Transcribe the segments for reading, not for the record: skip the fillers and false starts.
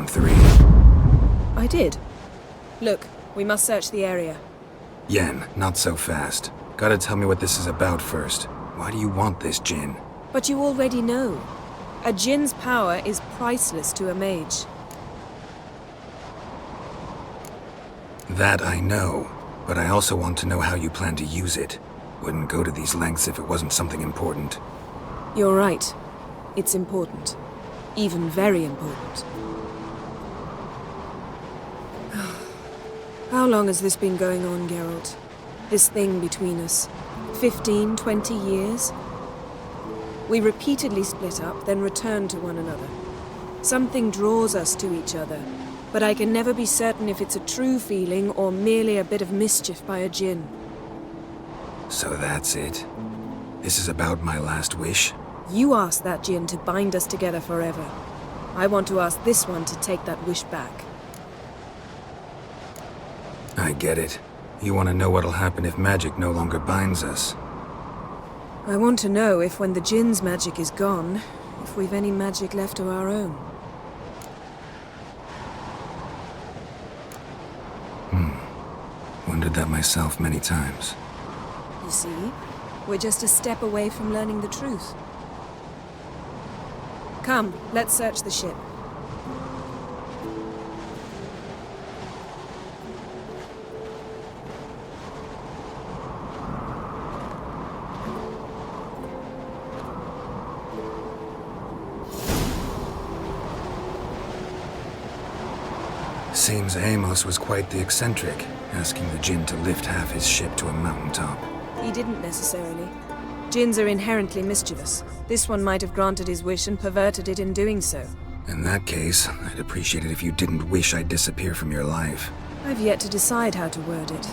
on 3. I did. Look, we must search the area. Yen, not so fast. Gotta tell me what this is about first. Why do you want this Jinn? But you already know. A Jinn's power is priceless to a mage. That I know, but I also want to know how you plan to use it. Wouldn't go to these lengths if it wasn't something important. You're right. It's important. Even very important. How long has this been going on, Geralt? This thing between us? 15, 20 years? We repeatedly split up, then return to one another. Something draws us to each other, but I can never be certain if it's a true feeling or merely a bit of mischief by a Jinn. So that's it. This is about my last wish? You asked that Jinn to bind us together forever. I want to ask this one to take that wish back. I get it. You want to know what'll happen if magic no longer binds us. I want to know if when the Jinn's magic is gone, if we've any magic left of our own. Wondered that myself many times. You see, we're just a step away from learning the truth. Come, let's search the ship. Seems Amos was quite the eccentric, asking the Jinn to lift half his ship to a mountaintop. He didn't necessarily. Jinns are inherently mischievous. This one might have granted his wish and perverted it in doing so. In that case, I'd appreciate it if you didn't wish I'd disappear from your life. I've yet to decide how to word it.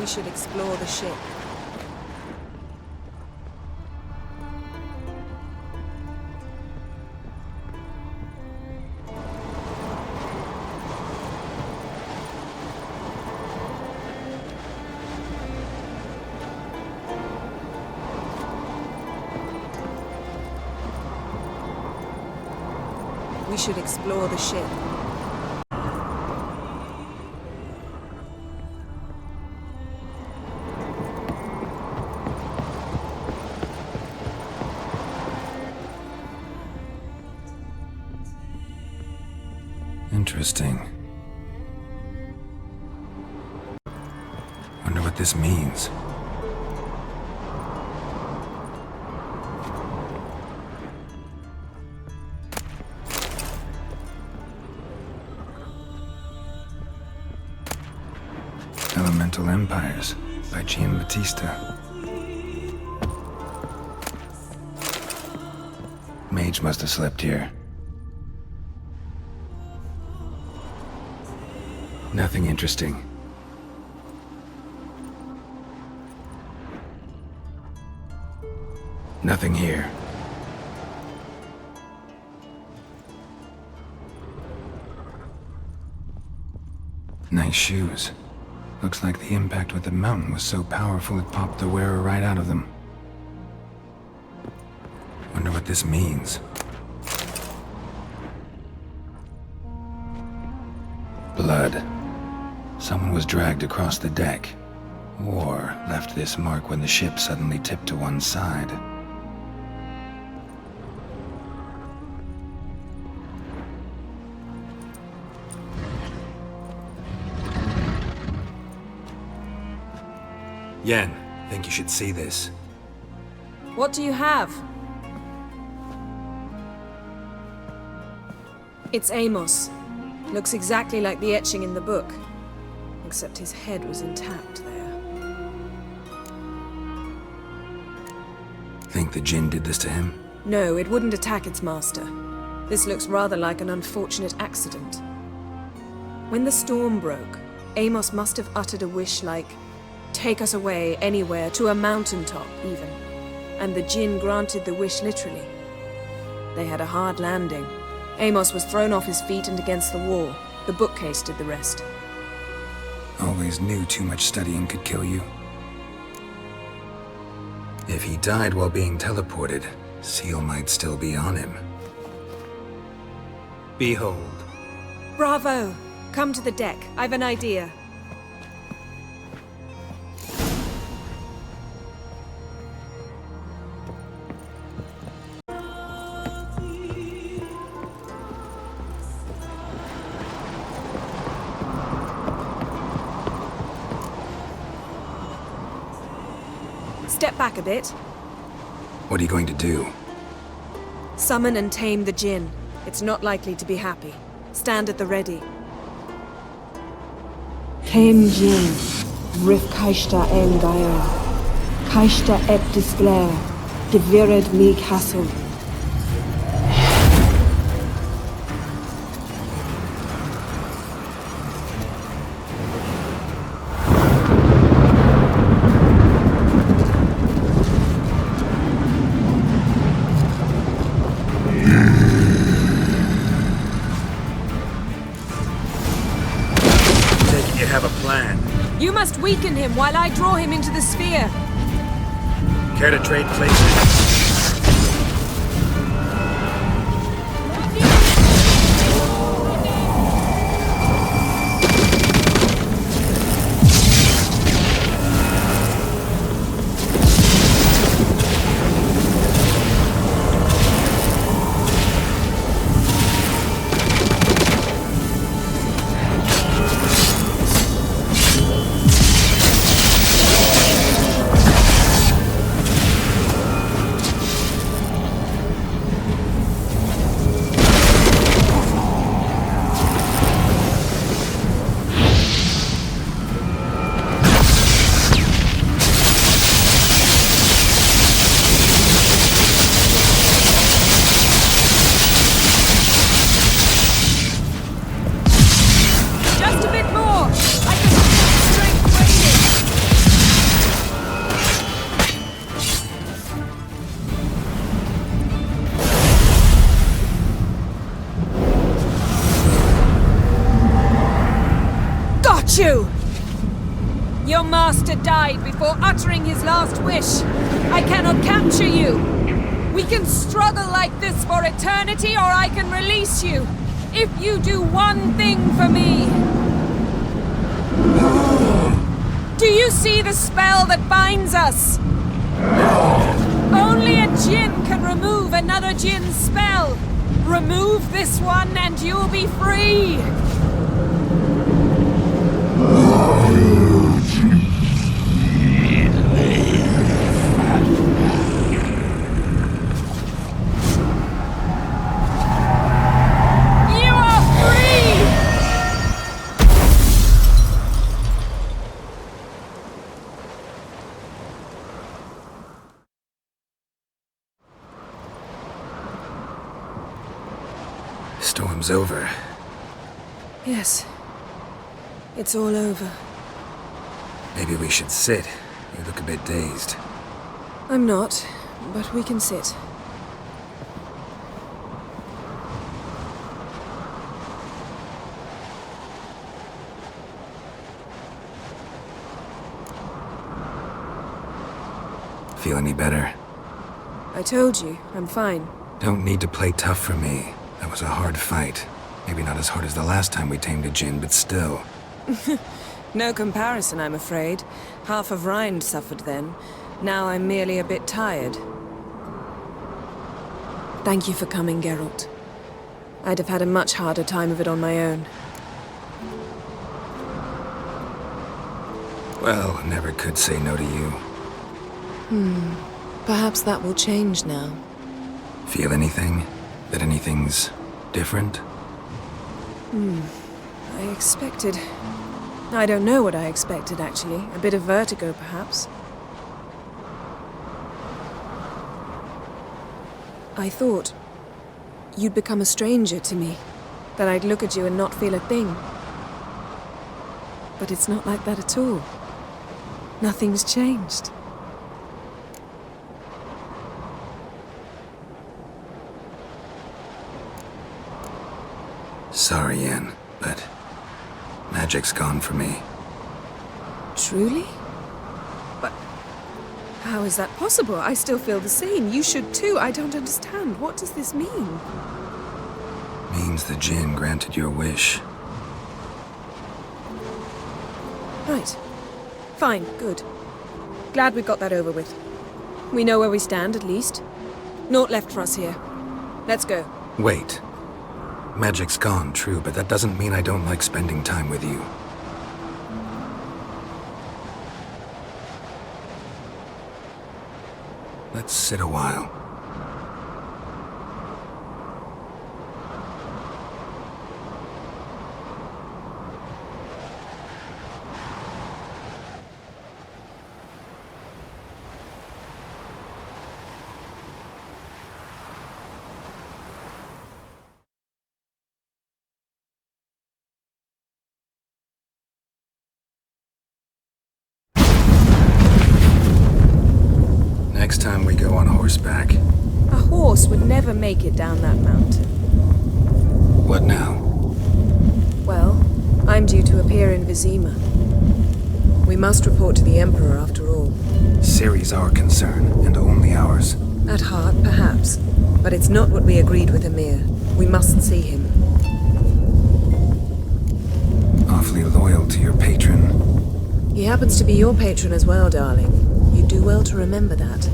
We should explore the ship. We should explore the ship. Interesting. Wonder what this means. Elemental Empires by Giambattista. Mage must have slept here. Nothing interesting. Nothing here. Nice shoes. Looks like the impact with the mountain was so powerful it popped the wearer right out of them. Wonder what this means. Blood. Someone was dragged across the deck, or left this mark when the ship suddenly tipped to one side. Yen, think you should see this. What do you have? It's Amos. Looks exactly like the etching in the book. Except his head was intact there. Think the Jinn did this to him? No, it wouldn't attack its master. This looks rather like an unfortunate accident. When the storm broke, Amos must have uttered a wish like, "Take us away, anywhere, to a mountaintop, even." And the Jinn granted the wish literally. They had a hard landing. Amos was thrown off his feet and against the wall. The bookcase did the rest. Always knew too much studying could kill you. If he died while being teleported, Seal might still be on him. Behold. Bravo! Come to the deck. I've an idea. Step back a bit. What are you going to do? Summon and tame the Jinn. It's not likely to be happy. Stand at the ready. Tame Jinn, Rif Kaishta en Gaia, Kaishta ep displair, Devired me castle. You have a plan. You must weaken him while I draw him into the sphere. Care to trade places? You! Your master died before uttering his last wish. I cannot capture you. We can struggle like this for eternity, or I can release you. If you do one thing for me. Do you see the spell that binds us? Only a Jinn can remove another Jinn's spell. Remove this one and you'll be free. Storm's over. Yes. It's all over. Maybe we should sit. You look a bit dazed. I'm not, but we can sit. Feel any better? I told you, I'm fine. Don't need to play tough for me. That was a hard fight. Maybe not as hard as the last time we tamed a Jinn, but still. No comparison, I'm afraid. Half of Rind suffered then. Now I'm merely a bit tired. Thank you for coming, Geralt. I'd have had a much harder time of it on my own. Well, never could say no to you. Perhaps that will change now. Feel anything? That anything's different? I expected... I don't know what I expected, actually. A bit of vertigo, perhaps. I thought you'd become a stranger to me, that I'd look at you and not feel a thing. But it's not like that at all. Nothing's changed. Sorry, Yen, but magic's gone for me. Truly? But how is that possible? I still feel the same. You should too. I don't understand. What does this mean? Means the Jinn granted your wish. Right. Fine, good. Glad we got that over with. We know where we stand, at least. Naught left for us here. Let's go. Wait. Magic's gone, true, but that doesn't mean I don't like spending time with you. Let's sit a while. Next time we go on horseback. A horse would never make it down that mountain. What now? Well, I'm due to appear in Vizima. We must report to the Emperor after all. Ciri's our concern, and only ours. At heart, perhaps. But it's not what we agreed with Emir. We must see him. Awfully loyal to your patron. He happens to be your patron as well, darling. You'd do well to remember that.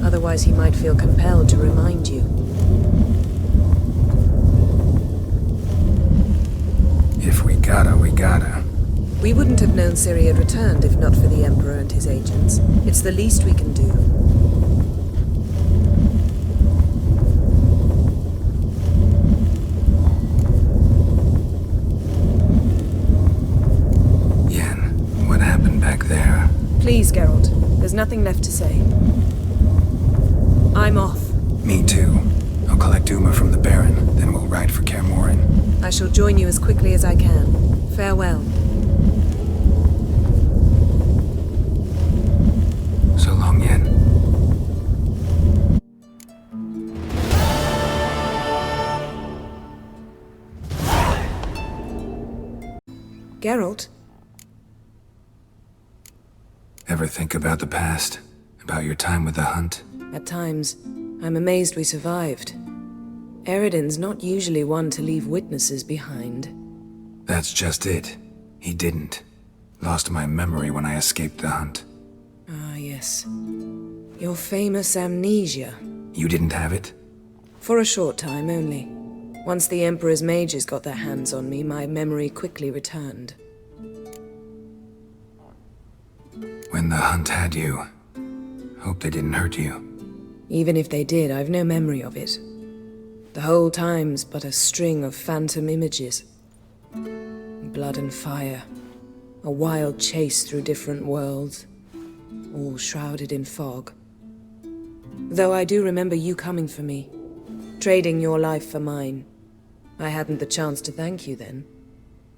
Otherwise he might feel compelled to remind you. If we gotta, we gotta. We wouldn't have known Ciri had returned if not for the Emperor and his agents. It's the least we can do. Yen, what happened back there? Please, Geralt. There's nothing left to say. I'm off. Me too. I'll collect Uma from the Baron, then we'll ride for Kaer Morhen. I shall join you as quickly as I can. Farewell. So long, Yen. Geralt? Ever think about the past? About your time with the Hunt? At times, I'm amazed we survived. Eredin's not usually one to leave witnesses behind. That's just it. He didn't. Lost my memory when I escaped the Hunt. Ah, yes. Your famous amnesia. You didn't have it? For a short time only. Once the Emperor's mages got their hands on me, my memory quickly returned. When the Hunt had you, hope they didn't hurt you. Even if they did, I've no memory of it. The whole time's but a string of phantom images. Blood and fire. A wild chase through different worlds. All shrouded in fog. Though I do remember you coming for me. Trading your life for mine. I hadn't the chance to thank you then.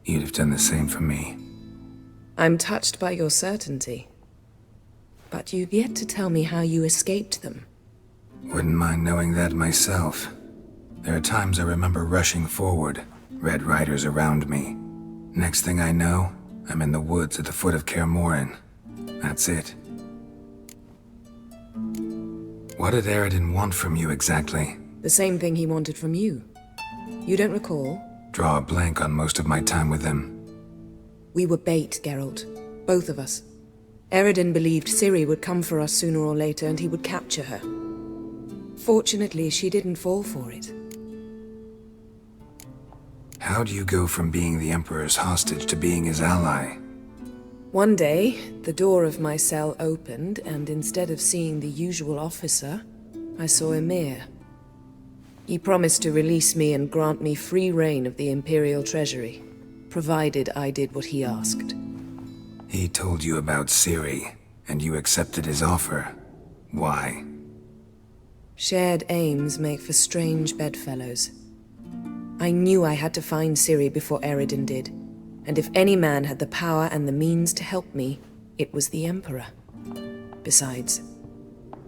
You'd have done the same for me. I'm touched by your certainty. But you've yet to tell me how you escaped them. Wouldn't mind knowing that myself. There are times I remember rushing forward, red riders around me. Next thing I know, I'm in the woods at the foot of Kaer Morhen. That's it. What did Eredin want from you exactly? The same thing he wanted from you. You don't recall? Draw a blank on most of my time with him. We were bait, Geralt. Both of us. Eredin believed Ciri would come for us sooner or later and he would capture her. Fortunately, she didn't fall for it. How do you go from being the Emperor's hostage to being his ally? One day, the door of my cell opened, and instead of seeing the usual officer, I saw Emir. He promised to release me and grant me free reign of the Imperial Treasury, provided I did what he asked. He told you about Ciri, and you accepted his offer. Why? Shared aims make for strange bedfellows. I knew I had to find Ciri before Eridan did, and if any man had the power and the means to help me, it was the Emperor. Besides,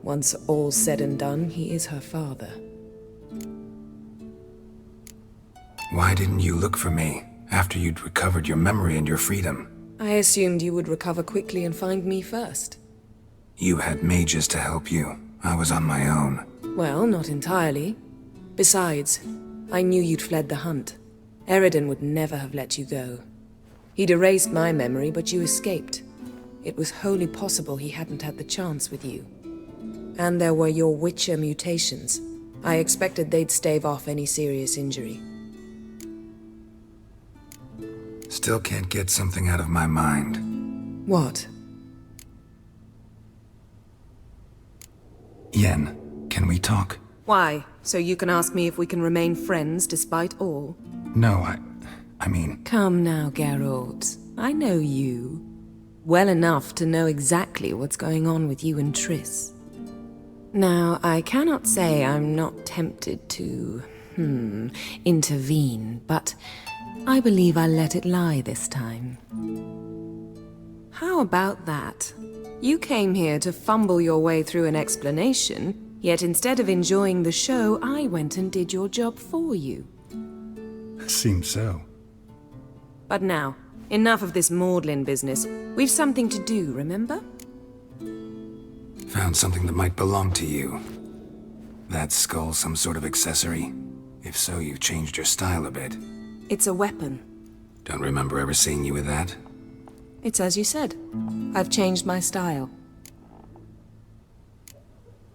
once all's said and done, he is her father. Why didn't you look for me after you'd recovered your memory and your freedom? I assumed you would recover quickly and find me first. You had mages to help you. I was on my own. Well, not entirely. Besides, I knew you'd fled the hunt. Eridan would never have let you go. He'd erased my memory, but you escaped. It was wholly possible he hadn't had the chance with you. And there were your Witcher mutations. I expected they'd stave off any serious injury. Still can't get something out of my mind. What? Yen, can we talk? Why? So you can ask me if we can remain friends despite all? No, I mean... Come now, Geralt. I know you. Well enough to know exactly what's going on with you and Triss. Now, I cannot say I'm not tempted to, intervene, but I believe I'll let it lie this time. How about that? You came here to fumble your way through an explanation, yet instead of enjoying the show, I went and did your job for you. Seems so. But now, enough of this maudlin business. We've something to do, remember? Found something that might belong to you. That skull some sort of accessory? If so, you've changed your style a bit. It's a weapon. Don't remember ever seeing you with that. It's as you said. I've changed my style.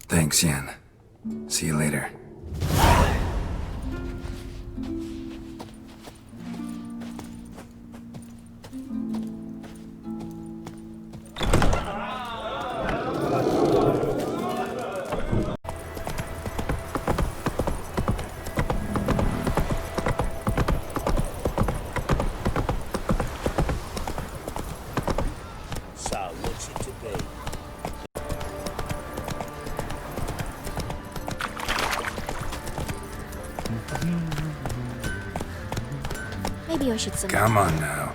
Thanks, Yen. See you later. Maybe I should send. Come on now.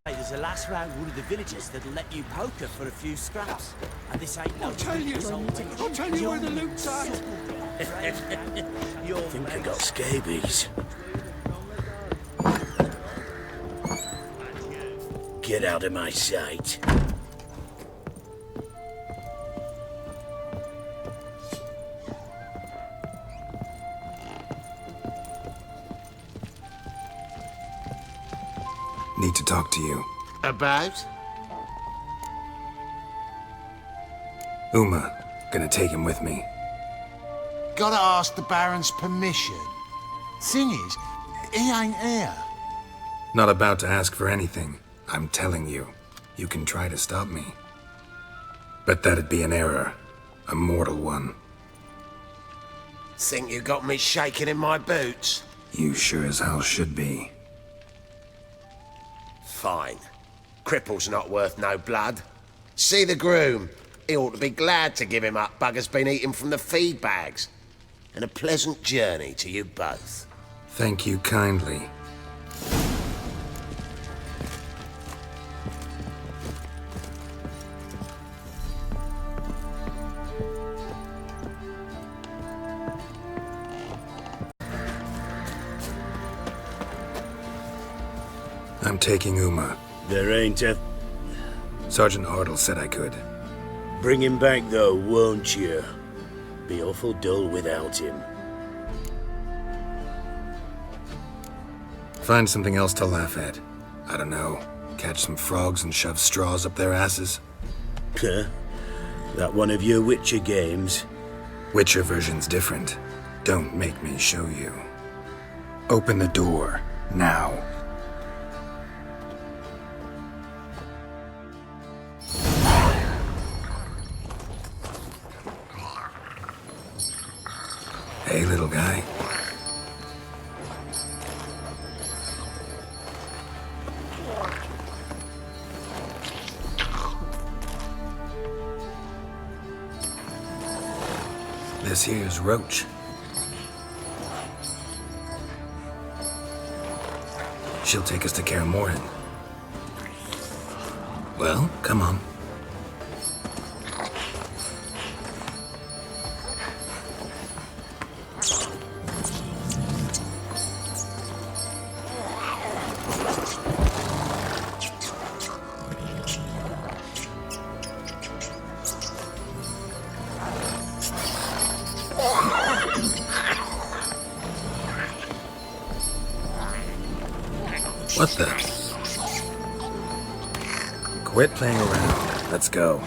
Hey, there's a last round one of the villagers that'll let you poker for a few scraps. And this ain't no I'll tell you where the loot's at. I think I got scabies. Get out of my sight. Need to talk to you. About? Uma. Gonna take him with me. Gotta ask the Baron's permission. Thing is, he ain't here. Not about to ask for anything. I'm telling you. You can try to stop me. But that'd be an error. A mortal one. Think you got me shaking in my boots? You sure as hell should be. Fine. Cripple's not worth no blood. See the groom. He ought to be glad to give him up. Bugger's been eating from the feed bags. And a pleasant journey to you both. Thank you kindly. I'm taking Uma. There ain't a... Sergeant Ardle said I could. Bring him back though, won't you? Be awful dull without him. Find something else to laugh at. I don't know. Catch some frogs and shove straws up their asses. Huh? That one of your Witcher games? Witcher version's different. Don't make me show you. Open the door. Now. Hey, little guy. This here's Roach. She'll take us to Kaer Morhen. Well, come on. What the? Quit playing around. Let's go.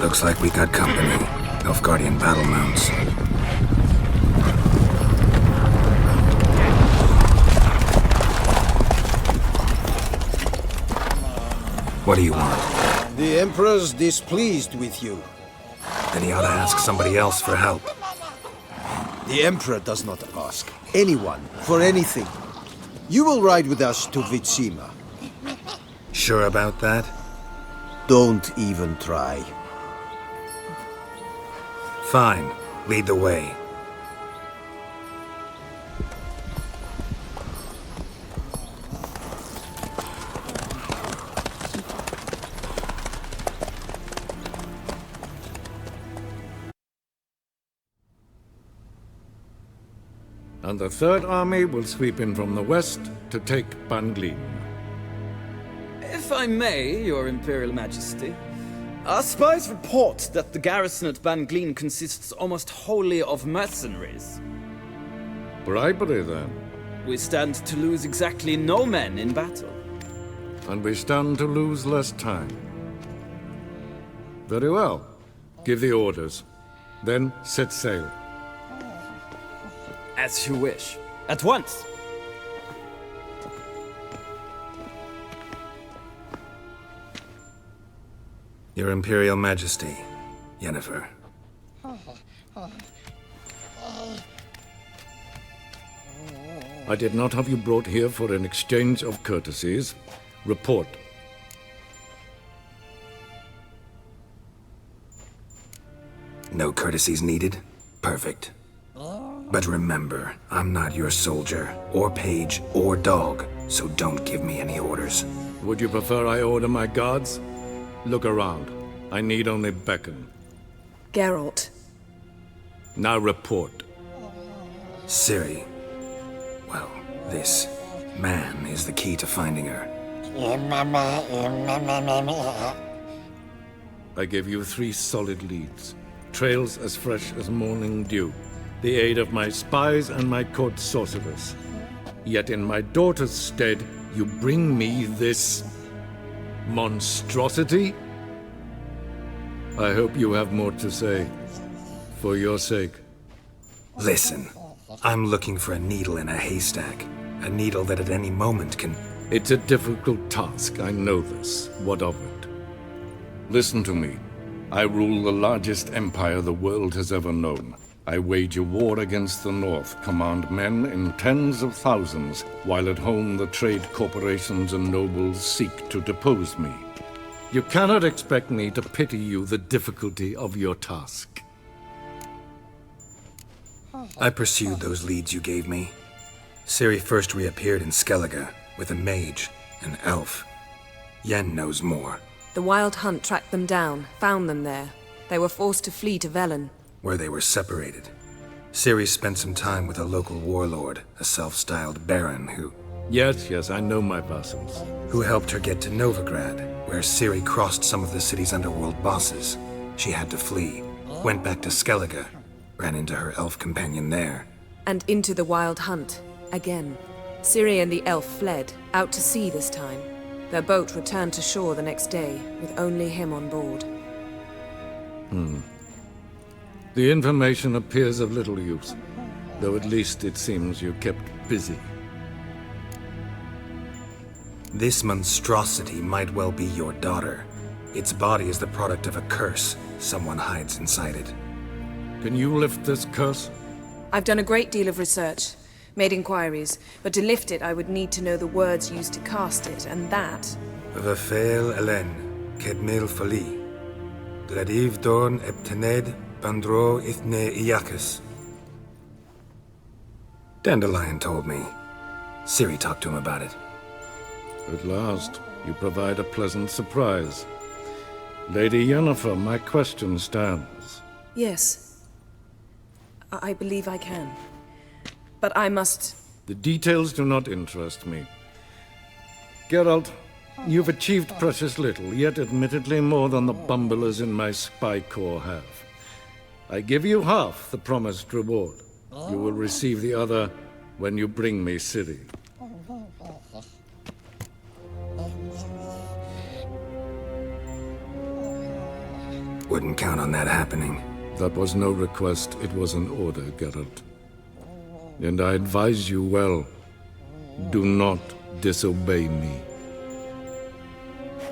Looks like we got company. Nilfgaardian battle mounts. What do you want? The Emperor's displeased with you. Then he ought to ask somebody else for help. The Emperor does not ask anyone for anything. You will ride with us to Vitsima. Sure about that? Don't even try. Fine. Lead the way. And the Third Army will sweep in from the west to take Banglin. If I may, Your Imperial Majesty, our spies report that the garrison at Banglin consists almost wholly of mercenaries. Bribery, then. We stand to lose exactly no men in battle. And we stand to lose less time. Very well. Give the orders. Then set sail. As you wish. At once! Your Imperial Majesty, Yennefer. I did not have you brought here for an exchange of courtesies. Report. No courtesies needed? Perfect. But remember, I'm not your soldier, or page, or dog, so don't give me any orders. Would you prefer I order my guards? Look around. I need only beckon. Geralt. Now report. Ciri. Well, this man is the key to finding her. I give you 3 solid leads. Trails as fresh as morning dew. The aid of my spies and my court sorcerers. Yet in my daughter's stead, you bring me this monstrosity? I hope you have more to say. For your sake. Listen, I'm looking for a needle in a haystack. A needle that at any moment can... It's a difficult task, I know this. What of it? Listen to me. I rule the largest empire the world has ever known. I wage a war against the North, command men in tens of thousands, while at home the trade corporations and nobles seek to depose me. You cannot expect me to pity you the difficulty of your task. I pursued those leads you gave me. Ciri first reappeared in Skellige with a mage, an elf. Yen knows more. The Wild Hunt tracked them down, found them there. They were forced to flee to Velen. Where they were separated. Ciri spent some time with a local warlord, a self-styled baron Yes, I know my vassals. who helped her get to Novigrad, where Ciri crossed some of the city's underworld bosses. She had to flee, went back to Skellige, ran into her elf companion there. And into the Wild Hunt, again. Ciri and the elf fled, out to sea this time. Their boat returned to shore the next day, with only him on board. The information appears of little use, though at least it seems you kept busy. This monstrosity might well be your daughter. Its body is the product of a curse someone hides inside it. Can you lift this curse? I've done a great deal of research, made inquiries, but to lift it I would need to know the words used to cast it, and that... Vafael Elen, Kedmil Fali. Gladiv Dorn Eptened Bandro Ithne Iakis. Dandelion told me. Ciri talked to him about it. At last, you provide a pleasant surprise. Lady Yennefer, my question stands. Yes. I believe I can. But I must... The details do not interest me. Geralt, you've achieved precious little, yet admittedly more than the bumblers in my spy corps have. I give you half the promised reward. You will receive the other when you bring me Ciri. Wouldn't count on that happening. That was no request, it was an order, Geralt. And I advise you well, do not disobey me.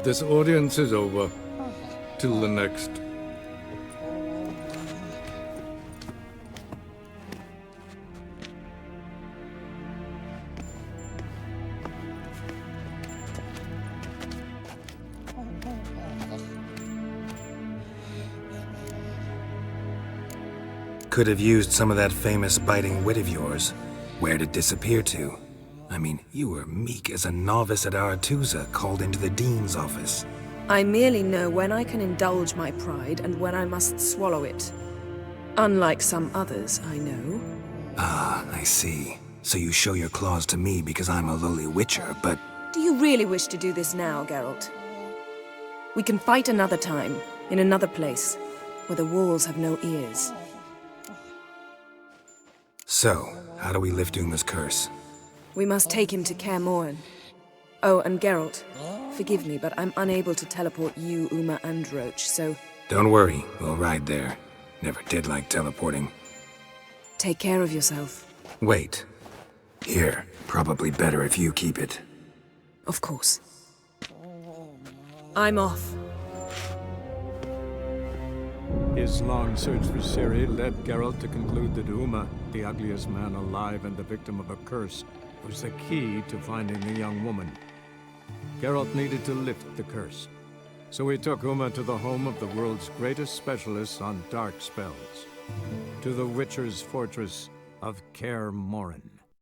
This audience is over. Till the next. Could have used some of that famous biting wit of yours. Where'd it disappear to? I mean, you were meek as a novice at Aretusa called into the Dean's office. I merely know when I can indulge my pride and when I must swallow it. Unlike some others, I know. Ah, I see. So you show your claws to me because I'm a lowly witcher, but... Do you really wish to do this now, Geralt? We can fight another time, in another place, where the walls have no ears. So, how do we lift Uma's curse? We must take him to Kaer Morhen. Oh, and Geralt, forgive me, but I'm unable to teleport you, Uma, and Roach, so... Don't worry, we'll ride there. Never did like teleporting. Take care of yourself. Wait. Here, probably better if you keep it. Of course. I'm off. His long search for Ciri led Geralt to conclude that Uma, the ugliest man alive and the victim of a curse, was the key to finding the young woman. Geralt needed to lift the curse, so he took Uma to the home of the world's greatest specialists on dark spells, to the Witcher's fortress of Kaer Morhen.